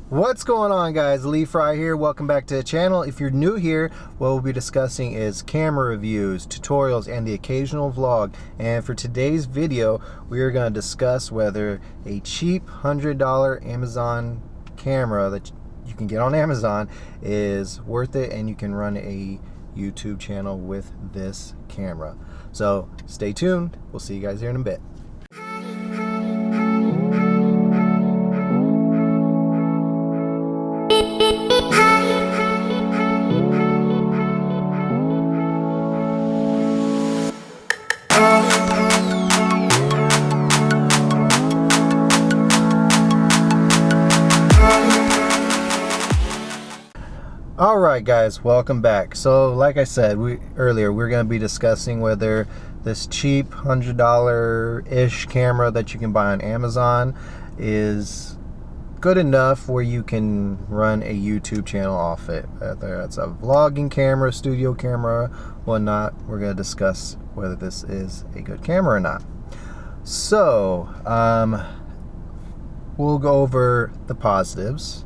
What's going on, guys? Lee Fry here. Welcome back to the channel. If you're new here, what we'll be discussing is camera reviews, tutorials, and the occasional vlog. And for today's video, we are going to discuss whether a cheap $100 Amazon camera that you can get on Amazon is worth it and you can run a YouTube channel with this camera. So stay tuned. We'll see you guys here in a bit. Alright guys, welcome back. So like I said earlier, we're going to be discussing whether this cheap $100-ish camera that you can buy on Amazon is good enough where you can run a YouTube channel off it. Whether it's a vlogging camera, studio camera, whatnot, we're going to discuss whether this is a good camera or not. So, we'll go over the positives.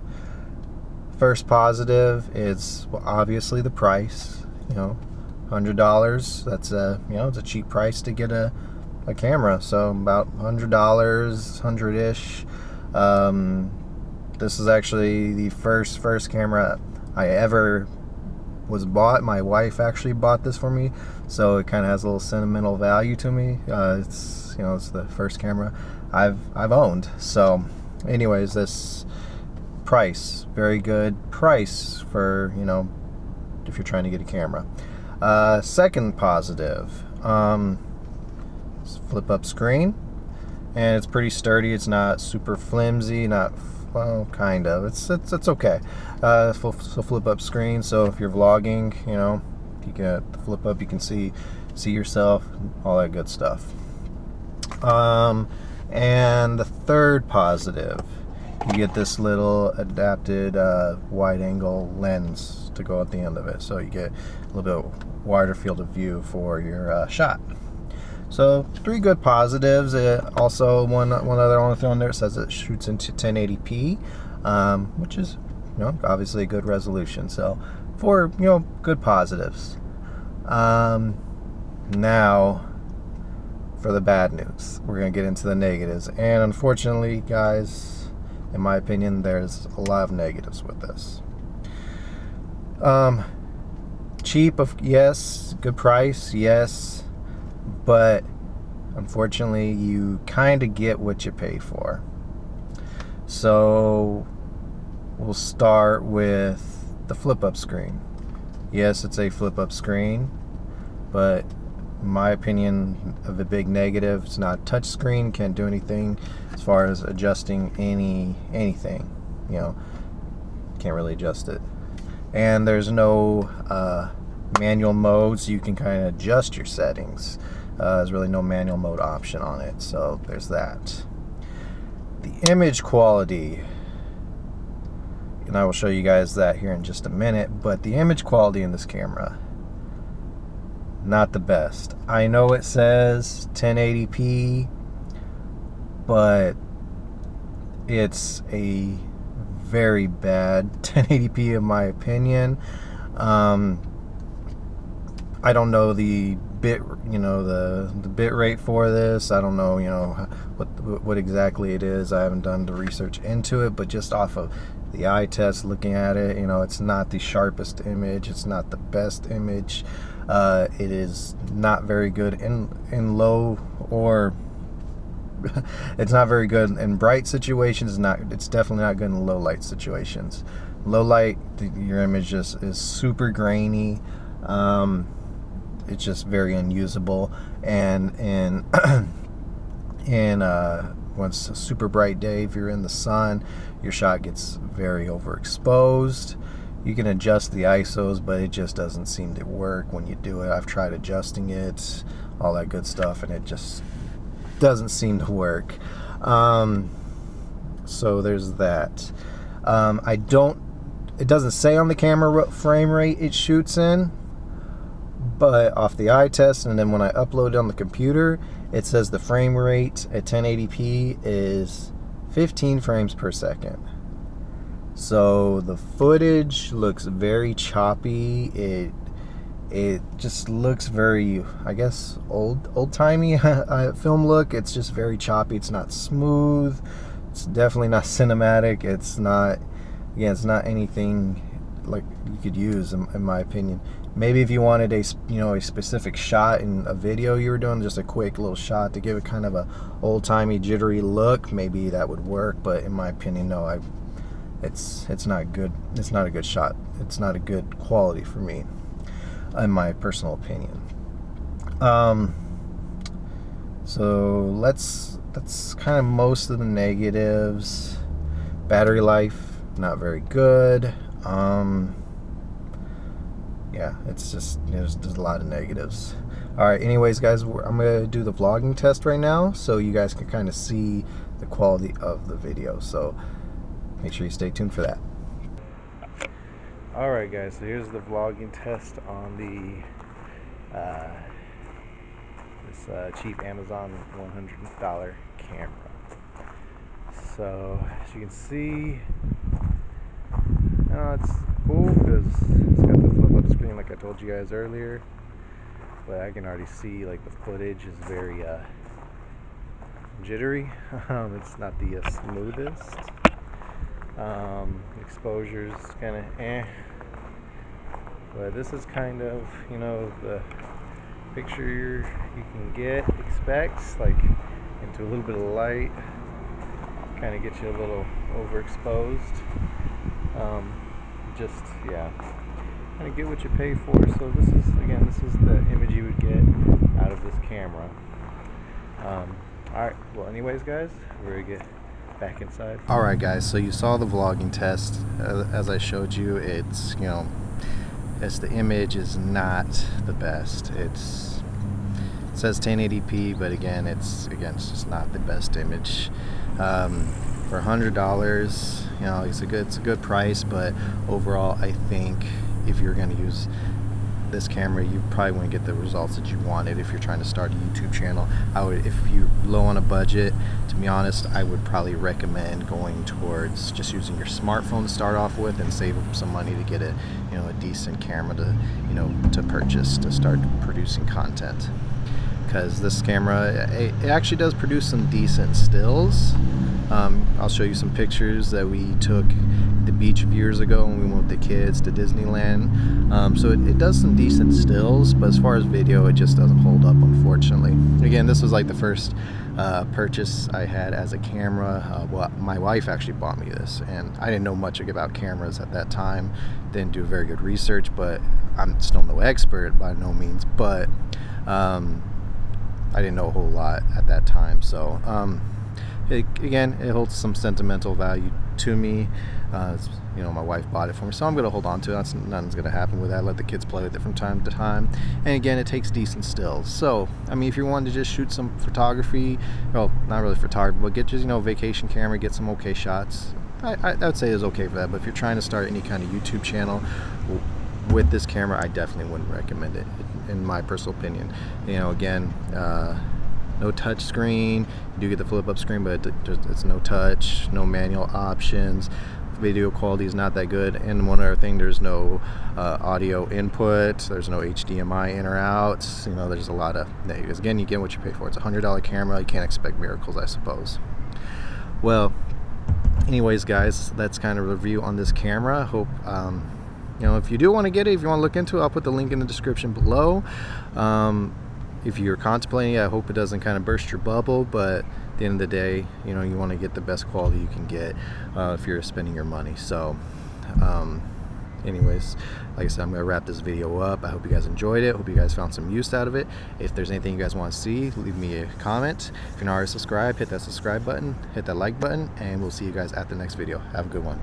First positive is obviously the price. You know, $100. That's it's a cheap price to get a camera. So about $100, 100-ish. This is actually the first camera I ever was bought. My wife actually bought this for me, so it kind of has a little sentimental value to me. It's the first camera I've owned. So, anyways, this price, very good price for, if you're trying to get a camera. Second positive, flip up screen, and it's pretty sturdy. It's not super flimsy, kind of. It's okay. So flip up screen, so if you're vlogging, you get the flip up, you can see yourself, all that good stuff. And the third positive, you get this little adapted wide angle lens to go at the end of it, so you get a little bit wider field of view for your shot. So three good positives. Also one other I want to throw in there, it says it shoots into 1080p, which is obviously a good resolution. So four good positives. Now for the bad news, we're gonna get into the negatives, and unfortunately, guys, in my opinion, there's a lot of negatives with this. Cheap, yes. Good price, yes. But unfortunately, you kind of get what you pay for. So we'll start with the flip-up screen. Yes, it's a flip-up screen, but in my opinion, of the big negative, it's not a touch screen, can't do anything as far as adjusting anything. Can't really adjust it. And there's no manual mode, so you can kind of adjust your settings. There's really no manual mode option on it, so there's that. The image quality, and I will show you guys that here in just a minute, but the image quality in this camera, not the best. I know it says 1080p, but it's a very bad 1080p in my opinion. I don't know the bit, the bit rate for this. I don't know, what exactly it is. I haven't done the research into it, but just off of the eye test, looking at it, it's not the sharpest image. It's not the best image. It is not very good in low, or it's not very good in bright situations. It's definitely not good in low light situations. Low light, your image just is super grainy. It's just very unusable. And when it's a super bright day, if you're in the sun, your shot gets very overexposed. You can adjust the ISOs, but it just doesn't seem to work when you do it. I've tried adjusting it, all that good stuff, and it just doesn't seem to work. So there's that. It doesn't say on the camera frame rate it shoots in, but off the eye test, and then when I upload it on the computer, it says the frame rate at 1080p is 15 frames per second. So the footage looks very choppy. It just looks very, I guess, old-timey film look. It's just very choppy. It's not smooth. It's definitely not cinematic. It's not, again, it's not anything like you could use in my opinion. Maybe if you wanted a specific shot in a video you were doing, just a quick little shot to give it kind of a old-timey jittery look, maybe that would work. But in my opinion, no, it's not good. It's not a good shot. It's not a good quality for me, in my personal opinion. So that's kind of most of the negatives. Battery life, not very good. Yeah, it's just, there's a lot of negatives. Alright, anyways guys, I'm going to do the vlogging test right now so you guys can kind of see the quality of the video. So make sure you stay tuned for that. Alright guys, so here's the vlogging test on the this cheap Amazon $100 camera. So as you can see, it's cool because it's got the flip up screen like I told you guys earlier, but I can already see like the footage is very jittery. It's not the smoothest. Exposure's kind of but this is kind of, the picture you can expect, like into a little bit of light, kind of get you a little overexposed. Just, yeah, kind of get what you pay for. So this is the image you would get out of this camera. Alright, well anyways guys, we're gonna get back inside. Alright guys, so you saw the vlogging test. As I showed you, it's, the image is not the best. It says 1080p, but again, it's just not the best image. For $100, it's a good price, but overall, I think if you're going to use this camera, you probably wouldn't get the results that you wanted if you're trying to start a YouTube channel. If you're low on a budget, to be honest, I would probably recommend going towards just using your smartphone to start off with and save up some money to get a decent camera to purchase to start producing content. Because this camera, it actually does produce some decent stills. I'll show you some pictures that we took at the beach years ago when we went with the kids to Disneyland. So it does some decent stills, but as far as video, it just doesn't hold up, unfortunately. Again, this was like the first purchase I had as a camera. My wife actually bought me this, and I didn't know much about cameras at that time. Didn't do very good research, but I'm still no expert by no means, but I didn't know a whole lot at that time. So again, it holds some sentimental value to me. My wife bought it for me, so I'm going to hold on to it. Nothing's going to happen with that. Let the kids play with it from time to time. And again, it takes decent stills. So, I mean, if you wanted to just shoot some photography, well, not really photography, but get just, vacation camera, get some okay shots, I would say is okay for that. But if you're trying to start any kind of YouTube channel with this camera, I definitely wouldn't recommend it, in my personal opinion. Again, no touch screen. You do get the flip up screen, but it's no touch, no manual options. Video quality is not that good. And one other thing, there's no audio input. There's no HDMI in or out. There's a lot of negatives. Again, you get what you pay for. It's a $100 camera. You can't expect miracles, I suppose. Well, anyways, guys, that's kind of a review on this camera. Hope if you do want to get it, if you want to look into it, I'll put the link in the description below. If you're contemplating it, I hope it doesn't kind of burst your bubble, but at the end of the day, you want to get the best quality you can get if you're spending your money. So anyways, like I said, I'm going to wrap this video up. I hope you guys enjoyed it. Hope you guys found some use out of it. If there's anything you guys want to see, leave me a comment. If you're not already subscribed, hit that subscribe button, hit that like button, and we'll see you guys at the next video. Have a good one.